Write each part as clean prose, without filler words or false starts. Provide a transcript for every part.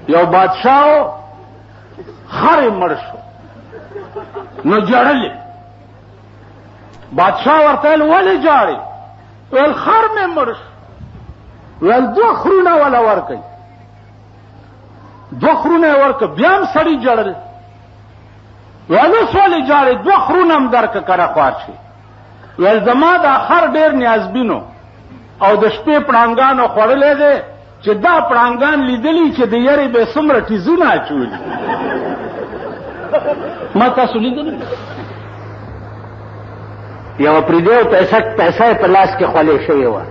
یو بادشاہ خر مړ شو نو جړلې. بادشاہ ورته ویل ولې جاړې؟ ویل خر مې مړ شو. ویل 2 خرونه ولا ورکئ. 2 خرونه ورکه. بیا هم سړي جړل. ویل اوس ولې جاړې؟ 2 خرونه هم درکه کنه خوار شي. ویل زما دا خر ډېر نیازبینو او د شپې پړانګانو خوړلی دی چې دا پړانګان لیدلی چې د یارې به څومره ټیزونه اچولي. ما تاسو لیدلی؟ یو پریدیو پیسه یې په لاس کې خولې شوې وه،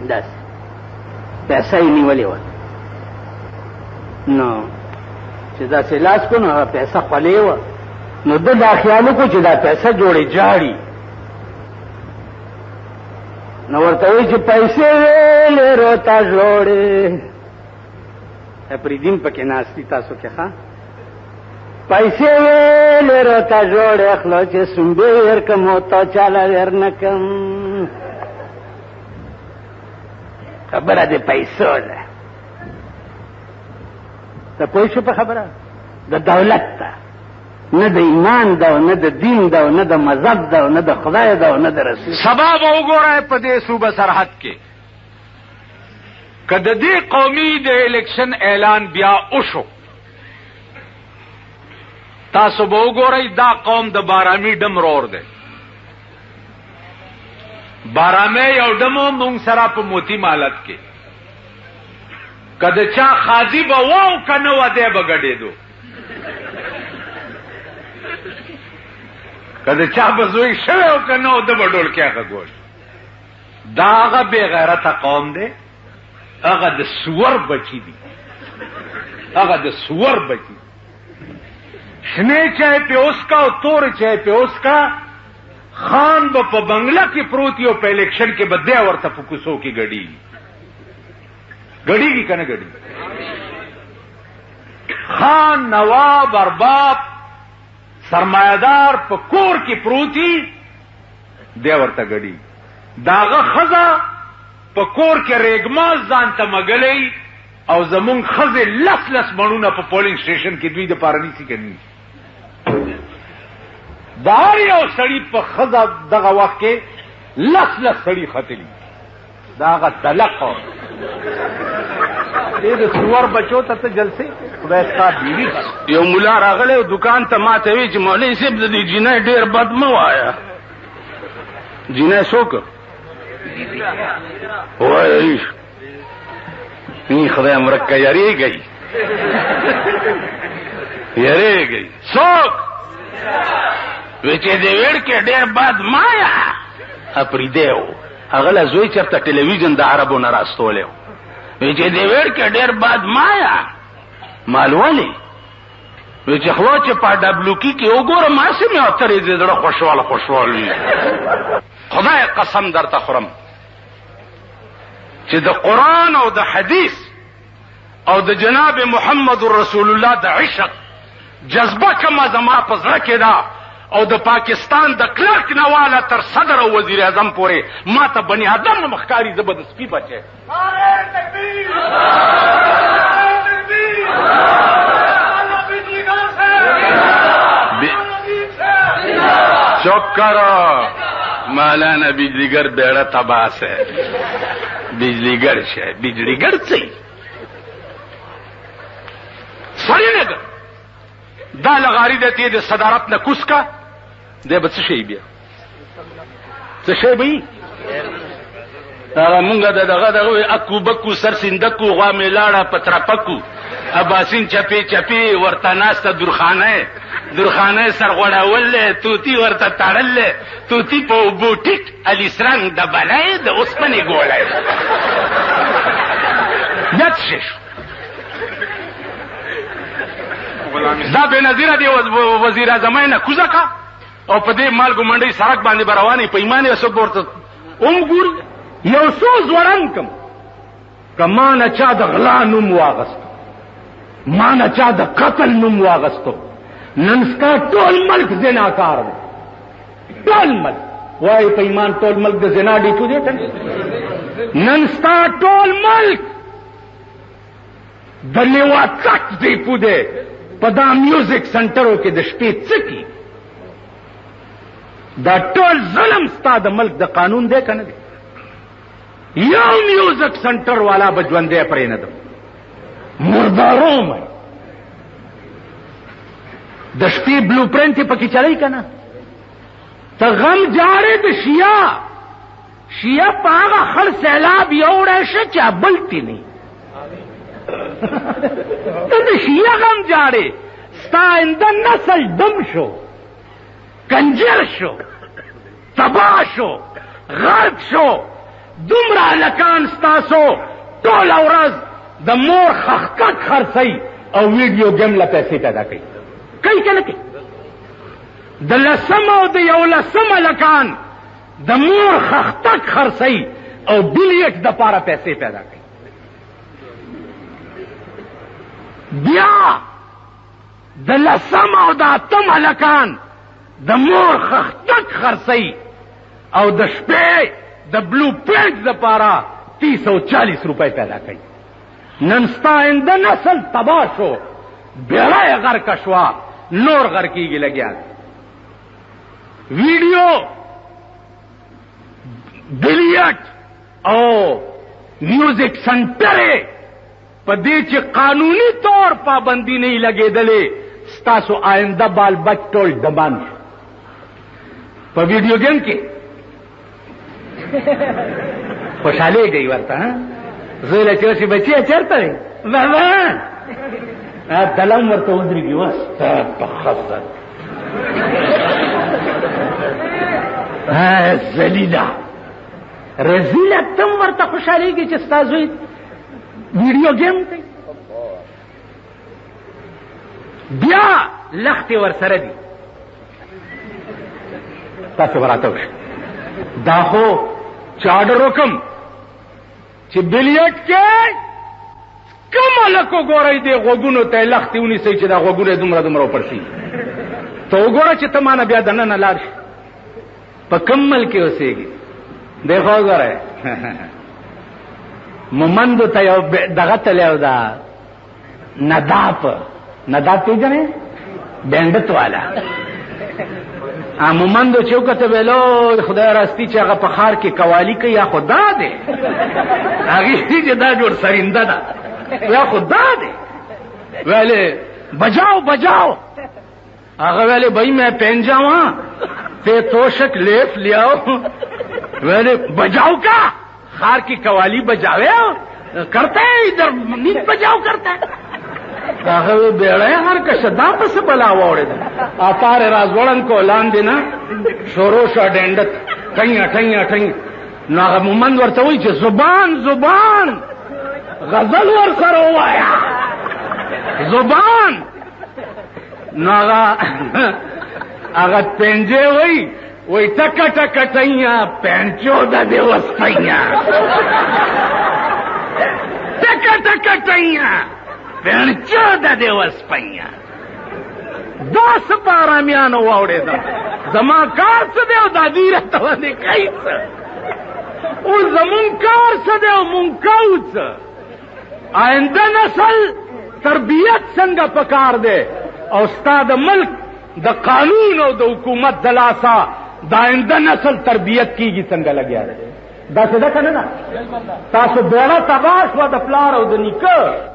داسې پیسه یې نیولې وه. نو چې داسې لاس کو نو هغه پیسه خولې وه. نو ده دا خیال وکړو چې دا پیسه جوړې جاړي. نو ورته وایي چې پیسې ویلې روته جوړې. پریدین پکې ناست دي تاسو کې ښه. پیسې ویلې روته جوړې خلو چې سنبې ور کم او تا چاله ور نه کم. خبره د پیسو ده. ته پوه شو په خبره؟ د دولت ده، نه د ایمان ده، نه د دین ده، نه د مذهب ده، نه د خدای ده، نه د رسول. سبا به وګورئ په دې صوبه سرحد کې که د دې قومي د الیکشن اعلان بیا وشو، تاسو به وګورئ دا قوم د بارامی ډم رور دی. بارامی یو ډمو مونږ سره په موتی مالت کې که د چا خاضي به واو که نه و دی به ګډېدو. که د چا به زوی شوی او که نه و ده به ډولکې هغه ګوش. دا هغه بې غیرته قوم دی، هغه د سور بچي دي، هغه د سور بچي. شنې چای پې اوسکا او تورې چای پې اوسکا. خان به په بنگله کې پروت او په الیکشن کې به دی ورته په کوڅو کې ګډېږي. ګډېږي که نه ګډېږي؟ خان، نواب، ارباب، سرمایدار په کور کې پروتي دی ورته ګډېږي. داغه ښځه په کور کې ریګمال ځان ته مګلی او زمونږ ښځې لس مڼونه په پولینګ سټیشن کې دوی د پاره نیسي که نه. د هر یو سړي په ښځه دغه وخت کې لس سړي ختلي. د هغه طلق دې د سور بچو ته جلسې خدای ستا بیوي. یو ملا راغلی او دکان ته ماته وی چې مولوي صاحب د دې جینۍ ډېر بد مه وایه. جینۍ څوک وایي؟ نی خدای مرکه یریږئ یریږئ. څوک وی چې د ویړ کې ډېر بد مایا. اپریدی و هغه له زوی چېرته ټلویزیون د عربو نه راستولی و. وی چې د ویړ کې ډېر بد مایا. مال ولې؟ وی چې خوا چې په ډبلوکي کې وګورم هسې مې اترې د زړه خوشحال وي. خدای قسم درته خورم چې د قرآن او د حدیث او د جناب محمد رسول الله د عشق جذبه کومه زما په زړه کې ده او د پاکستان د کلرک نه واله تر صدر او وزیر اعظم پورې ما ته بني آدم نه مخکاري. زه به د سپي بچی. چپ کرو مولانا بجلیگر بیڑا تباس ہے. بجلیگر شے بجلیگر څه سړی نه دا لغاری دتی د صدارت نه کوس کا دی به څه شي بیا څه شي به هغه مونږ دغه اکو بکو سر سندکو غوا میلاړه پترپکو اباسین چپی ورته ناسته درخانه سر غوړاول توتی ورته تړل توتی په بوټیک علي سرنګ د بلای د اوسپنې ګولای یاد شي. دا بے نظیره دی وزیر اعظم نه کوزه کا او په دې مالګو منډي سړک باندې برواني په ایمانه وسو ورته ګور یو څو زورن کم کما نه چا د غلا نوم واغست، ما نه چا د قتل نوم واغستو. نن ستا ټول ملک زناکار دی، ټول ملک وای په ایمان ټول ملک د زنا ډیپو دی. نن ستا ټول ملک د لیواتک ډیپو دی په دا میوزک سنټرو کې د شپې څه کی دا ټول ظلم ستا د ملک د قانون دی که نه دی یو میوزک سنټر والا به ژوندی پرې نه دم مردارو مې د شپې بلو پرنټ یې پکې چلی که نه ته غم جاړې د شیعه په هغه خړ سیلاب یوړی شه چې بلتی نه ته د شیعه غم جاړې ستا آینده نسل دم شو کنجر شو تباه شو غرق شو دومره هلکان ستاسو ټوله ورځ د مور خخکک خرڅوي او ویډیو گیم له پیسې پیدا کوي کوي که نه کوي د لسم او د 11 هلکان د مور خختک خرڅوي او بلیټ د پاره پیسې پیدا کوي بیا د 10 او د 8 هلکان د مور خختک خرڅوي او د شپې د بلو پرنټ د پاره 340 روپۍ پیدا کوي نن ستا آینده نسل تباه شو بیړه یې غرقه شوه نور غرقېږي لګیا ویډیو بلیټ او میوزک سنټرې په دې چې قانوني طور پابندي نه لګېدلې ستاسو آینده بال بچ ټول ډمان شو په ویډیو گیم کې خوشحالېږئ ورته زوی له چې بچیه چېرته دی بابا دلم ورته ودرېږي وس په خزه ذلیله رزیله تم ورته خوشحالېږي چې ستا زوی ویډیو گیم کوي بیا لختې ورسره دي تاسو به راته وشئ دا خو چې آډر وکړم چې بلیټ کې کوم هلک وګورئ دې غوږونو ته یې لختې ونیسئ چې دا غوږونه یې دومره دومره وپړسي ته وګوره چې ته ما نه بیا دننه لاړ شي په کوم ملک کې اوسېږي دی خو وګورئ مومندو ته یو دغه تلی او دا نداب پېژنې بینډت والا مومندو چې وکته ویلو خدای راستی چې هغه په ښار کې قوالي کوي یا خو دا دی هغې چې دا جوړ سرینده ده یا خو دا دی ویلې بجاؤ هغه ویلې بھائی میں پہن جاؤں تے توشک لیف لیاؤ ویلے بجاؤ کا خار کی قوالی بجاوے کرتا ہے ادھر نیند بجاؤ کرتا ہے هغه بیړی هر کشه دا پسې بلا واوړېده اپارې رازوړن کو لاندې نه شروع شوه ډنډت ټنګه نو هغه مومند ورته وایي چې زبان غزل ورسره ووایه زبان نو هغه پنجې وایي ټکه ټینه پنچو د دې وسپینه ټکه ټینه پنچو د دې وسپینه دا څه په آرامیانو واوړېده زما کار څه دی او دا دوی راته باندې کوي څه اوس زمونږ کار څه دی او مونږ کوو څه آینده نسل تربیت څنګه پکار دی او ستا د ملک د قانون او د حکومت د لاسه د آینده نسل تربیت کیږي څنګه لګیا دی داسې ده که نه ده تاسو بیړه تباه شوه د پلار او د نیکه